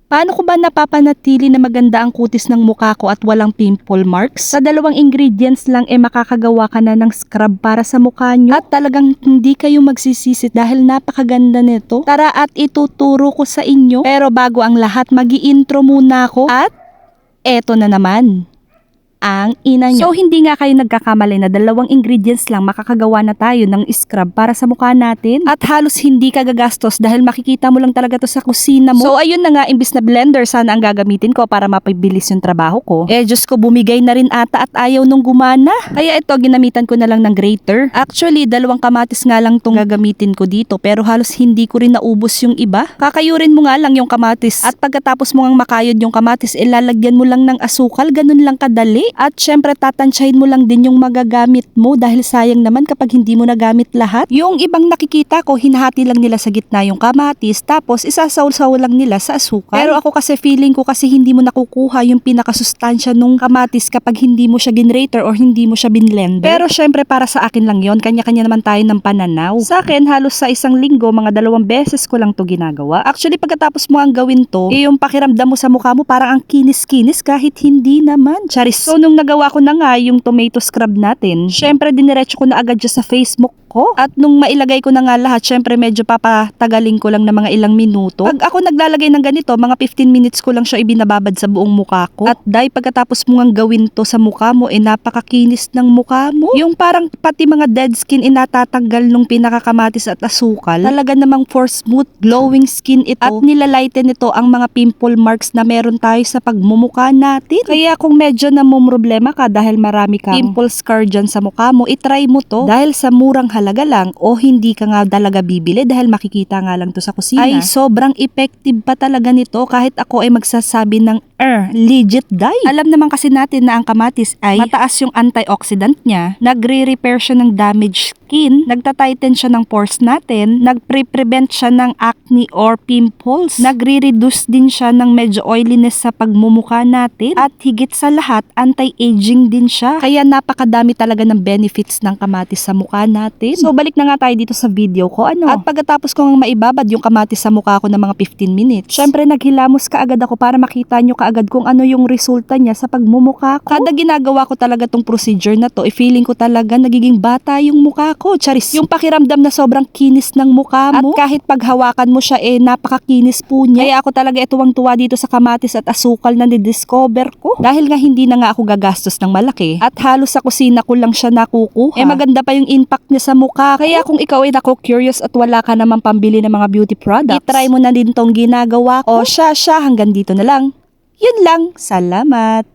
Paano ko ba napapanatili na maganda ang kutis ng mukha ko at walang pimple marks? Sa 2 ingredients lang makakagawa ka na ng scrub para sa mukha nyo at talagang hindi kayo magsisisi dahil napakaganda nito. Tara at ituturo ko sa inyo. Pero bago ang lahat, magi-intro muna ako at eto na naman ang ina nyo. So hindi nga kayo nagkakamali na 2 ingredients lang makakagawa na tayo ng scrub para sa mukha natin at halos hindi ka gagastos dahil makikita mo lang talaga to sa kusina mo. So ayun na nga, imbis na blender sana ang gagamitin ko para mapabilis yung trabaho ko. Diyos ko, bumigay na rin ata at ayaw nung gumana. Kaya ito, ginamitan ko na lang ng grater. Actually, 2 kamatis nga lang tong gagamitin ko dito pero halos hindi ko rin naubos yung iba. Kakayurin mo nga lang yung kamatis at pagkatapos mo ngang makayod yung kamatis, ilalagyan mo lang ng asukal, ganun lang kadali. At syempre tatansyahin mo lang din yung magagamit mo dahil sayang naman kapag hindi mo nagamit lahat. Yung ibang nakikita ko, hinahati lang nila sa gitna yung kamatis tapos isasaw-saw lang nila sa asukal. Pero ako kasi feeling ko kasi hindi mo nakukuha yung pinakasustansya nung kamatis kapag hindi mo siya ginrater or hindi mo siya binlender. Pero syempre para sa akin lang yon, kanya-kanya naman tayo ng pananaw. Sa akin halos sa isang linggo mga 2 beses ko lang to ginagawa. Actually pagkatapos mo ang gawin to, yung pakiramdam mo sa mukha mo parang ang kinis-kinis kahit hindi naman. Charis. So nung nagawa ko na nga yung tomato scrub natin, syempre diniretso ko na agad siya sa Facebook ko. At nung mailagay ko na nga lahat, syempre medyo papatagalin ko lang ng mga ilang minuto. Pag ako naglalagay ng ganito, mga 15 minutes ko lang siya ibinababad sa buong mukha ko. At dahil pagkatapos mo ngang gawin to sa mukha mo, napakakinis ng mukha mo. Yung parang pati mga dead skin natatanggal nung pinakakamatis at asukal. Talaga namang for smooth, glowing skin ito. At nilalighten nito ang mga pimple marks na meron tayo sa pagmumukha natin. Kaya kung medyo namumroblema ka dahil marami kang pimple scar dyan sa mukha mo, itry mo to. Dahil sa murang halaga lang o hindi ka nga talaga bibili dahil makikita nga lang to sa kusina, ay sobrang effective pa talaga nito kahit ako ay magsasabi ng legit guy. Alam naman kasi natin na ang kamatis ay mataas yung antioxidant niya, nagre-repair siya ng damaged skin, nagtatighten siya ng pores natin, nagpre-prevent siya ng acne or pimples, nagre-reduce din siya ng medyo oiliness sa pagmumukha natin at higit sa lahat, anti-aging din siya. Kaya napakadami talaga ng benefits ng kamatis sa mukha natin. So balik na nga tayo dito sa video ko. At pagkatapos ko ngang maibabad yung kamatis sa mukha ko ng mga 15 minutes, syempre naghilamos ka agad ako para makita nyo kaagad kung ano yung resulta niya sa pagmumukha ko. Kada ginagawa ko talaga tong procedure na to, feeling ko talaga nagiging bata yung mukha ko. Charis. Yung pakiramdam na sobrang kinis ng mukha mo. At kahit paghawakan mo siya napakakinis po niya. Kaya ako talaga tuwang-tuwa dito sa kamatis at asukal na nidiscover ko. Dahil nga hindi na nga ako gagastos ng malaki. At halos sa kusina ko lang siya nakukuha. Maganda pa yung impact niya sa mukha ko. Kaya kung ikaw ay curious at wala ka naman pambili ng mga beauty products, itry mo na din tong ginagawa ko. O siya, hanggang dito na lang. Yun lang. Salamat!